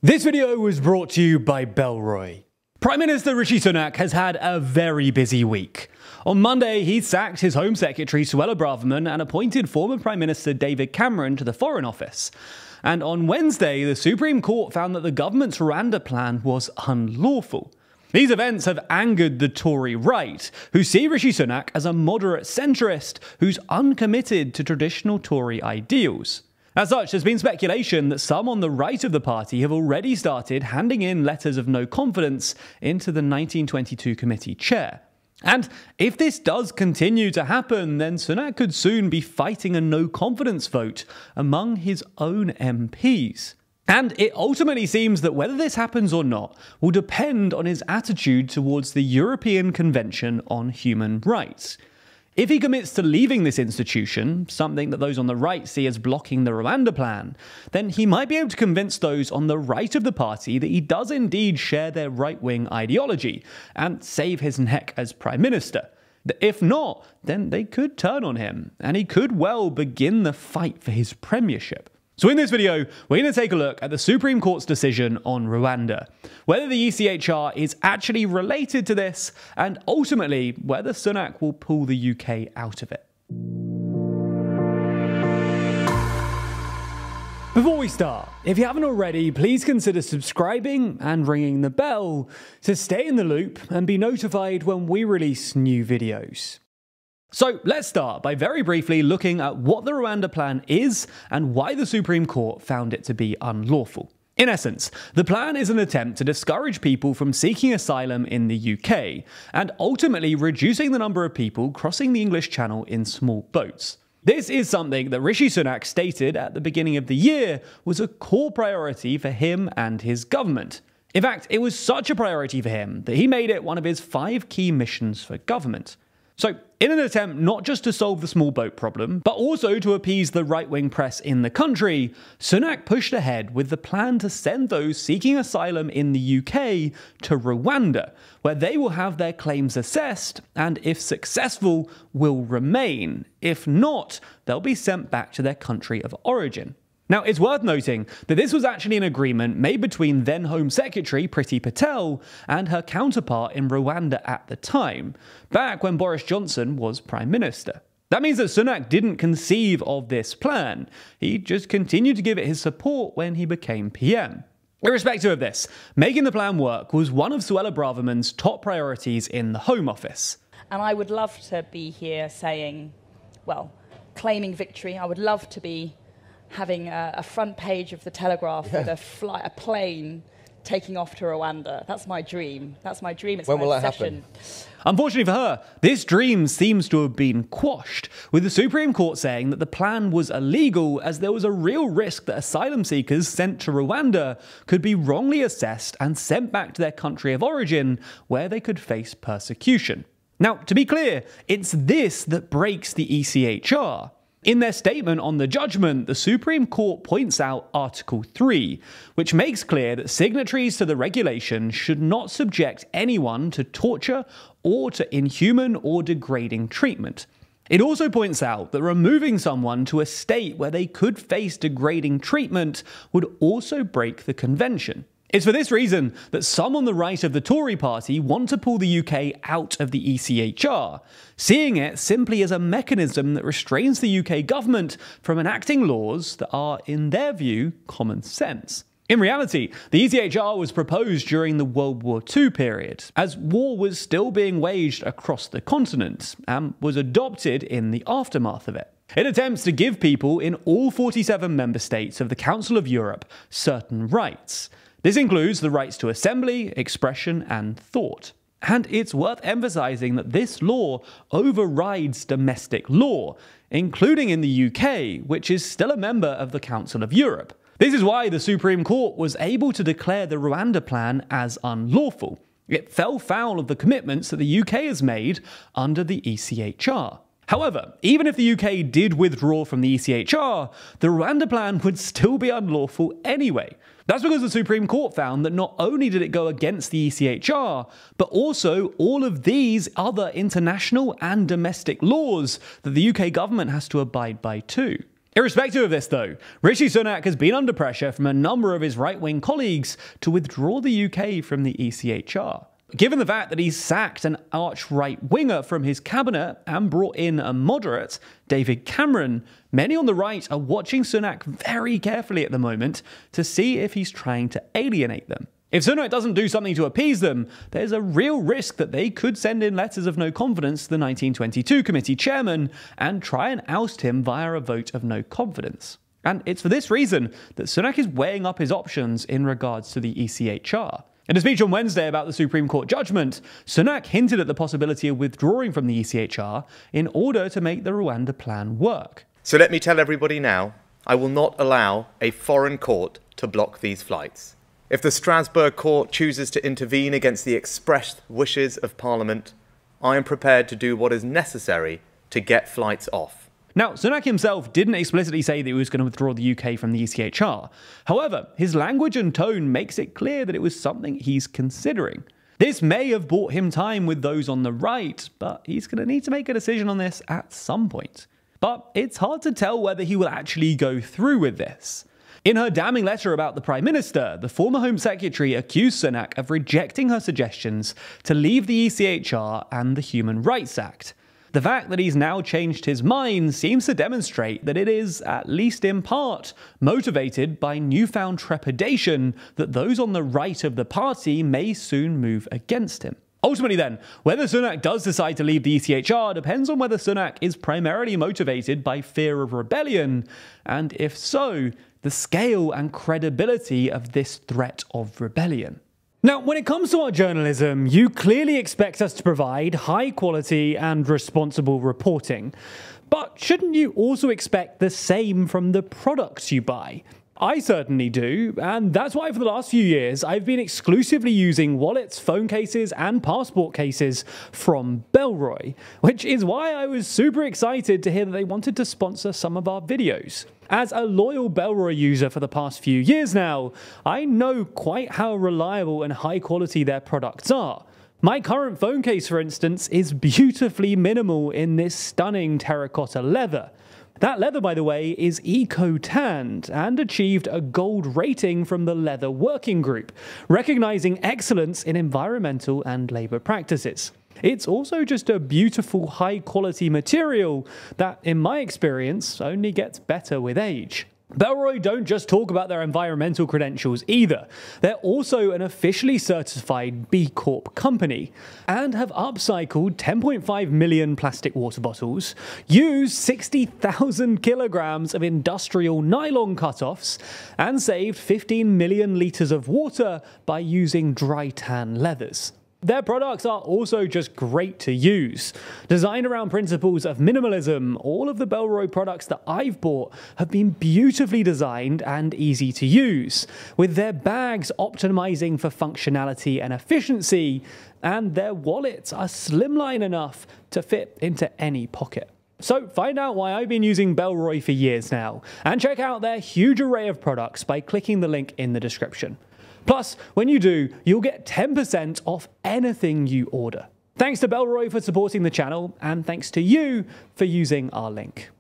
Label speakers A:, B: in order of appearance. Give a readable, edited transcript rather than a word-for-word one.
A: This video was brought to you by Bellroy. Prime Minister Rishi Sunak has had a very busy week. On Monday, he sacked his Home Secretary Suella Braverman and appointed former Prime Minister David Cameron to the Foreign Office. And on Wednesday, the Supreme Court found that the government's Rwanda plan was unlawful. These events have angered the Tory right, who see Rishi Sunak as a moderate centrist who's uncommitted to traditional Tory ideals. As such, there's been speculation that some on the right of the party have already started handing in letters of no confidence into the 1922 committee chair. And if this does continue to happen, then Sunak could soon be fighting a no-confidence vote among his own MPs. And it ultimately seems that whether this happens or not will depend on his attitude towards the European Convention on Human Rights. If he commits to leaving this institution, something that those on the right see as blocking the Rwanda plan, then he might be able to convince those on the right of the party that he does indeed share their right-wing ideology and save his neck as Prime Minister. If not, then they could turn on him, and he could well begin the fight for his premiership. So in this video, we're going to take a look at the Supreme Court's decision on Rwanda, whether the ECHR is actually related to this, and ultimately whether Sunak will pull the UK out of it. Before we start, if you haven't already, please consider subscribing and ringing the bell to stay in the loop and be notified when we release new videos. So let's start by very briefly looking at what the Rwanda plan is and why the Supreme Court found it to be unlawful. In essence, the plan is an attempt to discourage people from seeking asylum in the UK and ultimately reducing the number of people crossing the English Channel in small boats. This is something that Rishi Sunak stated at the beginning of the year was a core priority for him and his government. In fact, it was such a priority for him that he made it one of his 5 key missions for government. So, in an attempt not just to solve the small boat problem, but also to appease the right-wing press in the country, Sunak pushed ahead with the plan to send those seeking asylum in the UK to Rwanda, where they will have their claims assessed and, if successful, will remain. If not, they'll be sent back to their country of origin. Now, it's worth noting that this was actually an agreement made between then Home Secretary Priti Patel and her counterpart in Rwanda at the time, back when Boris Johnson was Prime Minister. That means that Sunak didn't conceive of this plan. He just continued to give it his support when he became PM. Irrespective of this, making the plan work was one of Suella Braverman's top priorities in the Home Office.
B: And I would love to be here saying, well, claiming victory. I would love to be having a front page of the Telegraph with a plane taking off to Rwanda. That's my dream. That's my dream. It's
C: when
B: my
C: will
B: obsession.
C: that happen?
A: Unfortunately for her, this dream seems to have been quashed, with the Supreme Court saying that the plan was illegal as there was a real risk that asylum seekers sent to Rwanda could be wrongly assessed and sent back to their country of origin, where they could face persecution. Now, to be clear, it's this that breaks the ECHR. In their statement on the judgment, the Supreme Court points out Article 3, which makes clear that signatories to the regulation should not subject anyone to torture or to inhuman or degrading treatment. It also points out that removing someone to a state where they could face degrading treatment would also break the convention. It's for this reason that some on the right of the Tory party want to pull the UK out of the ECHR, seeing it simply as a mechanism that restrains the UK government from enacting laws that are, in their view, common sense. In reality, the ECHR was proposed during the World War II period, as war was still being waged across the continent, and was adopted in the aftermath of it. It attempts to give people in all 47 member states of the Council of Europe certain rights. This includes the rights to assembly, expression, and thought. And it's worth emphasizing that this law overrides domestic law, including in the UK, which is still a member of the Council of Europe. This is why the Supreme Court was able to declare the Rwanda plan as unlawful. It fell foul of the commitments that the UK has made under the ECHR. However, even if the UK did withdraw from the ECHR, the Rwanda plan would still be unlawful anyway. That's because the Supreme Court found that not only did it go against the ECHR, but also all of these other international and domestic laws that the UK government has to abide by too. Irrespective of this though, Rishi Sunak has been under pressure from a number of his right-wing colleagues to withdraw the UK from the ECHR. Given the fact that he's sacked an arch-right-winger from his cabinet and brought in a moderate, David Cameron, many on the right are watching Sunak very carefully at the moment to see if he's trying to alienate them. If Sunak doesn't do something to appease them, there's a real risk that they could send in letters of no confidence to the 1922 committee chairman and try and oust him via a vote of no confidence. And it's for this reason that Sunak is weighing up his options in regards to the ECHR. In a speech on Wednesday about the Supreme Court judgment, Sunak hinted at the possibility of withdrawing from the ECHR in order to make the Rwanda plan work.
C: So let me tell everybody now, I will not allow a foreign court to block these flights. If the Strasbourg court chooses to intervene against the expressed wishes of Parliament, I am prepared to do what is necessary to get flights off.
A: Now, Sunak himself didn't explicitly say that he was going to withdraw the UK from the ECHR. However, his language and tone makes it clear that it was something he's considering. This may have bought him time with those on the right, but he's going to need to make a decision on this at some point. But it's hard to tell whether he will actually go through with this. In her damning letter about the Prime Minister, the former Home Secretary accused Sunak of rejecting her suggestions to leave the ECHR and the Human Rights Act. The fact that he's now changed his mind seems to demonstrate that it is, at least in part, motivated by newfound trepidation that those on the right of the party may soon move against him. Ultimately then, whether Sunak does decide to leave the ECHR depends on whether Sunak is primarily motivated by fear of rebellion, and if so, the scale and credibility of this threat of rebellion. Now, when it comes to our journalism, you clearly expect us to provide high quality and responsible reporting. But shouldn't you also expect the same from the products you buy? I certainly do, and that's why for the last few years I've been exclusively using wallets, phone cases and passport cases from Bellroy, which is why I was super excited to hear that they wanted to sponsor some of our videos. As a loyal Bellroy user for the past few years now, I know quite how reliable and high quality their products are. My current phone case, for instance, is beautifully minimal in this stunning terracotta leather. That leather, by the way, is eco-tanned and achieved a gold rating from the Leather Working Group, recognizing excellence in environmental and labor practices. It's also just a beautiful, high-quality material that, in my experience, only gets better with age. Bellroy don't just talk about their environmental credentials either. They're also an officially certified B Corp company and have upcycled 10.5 million plastic water bottles, used 60,000 kilograms of industrial nylon cutoffs, and saved 15 million litres of water by using dry tan leathers. Their products are also just great to use. Designed around principles of minimalism, all of the Bellroy products that I've bought have been beautifully designed and easy to use, with their bags optimizing for functionality and efficiency, and their wallets are slimline enough to fit into any pocket. So find out why I've been using Bellroy for years now, and check out their huge array of products by clicking the link in the description. Plus, when you do, you'll get 10% off anything you order. Thanks to Bellroy for supporting the channel, and thanks to you for using our link.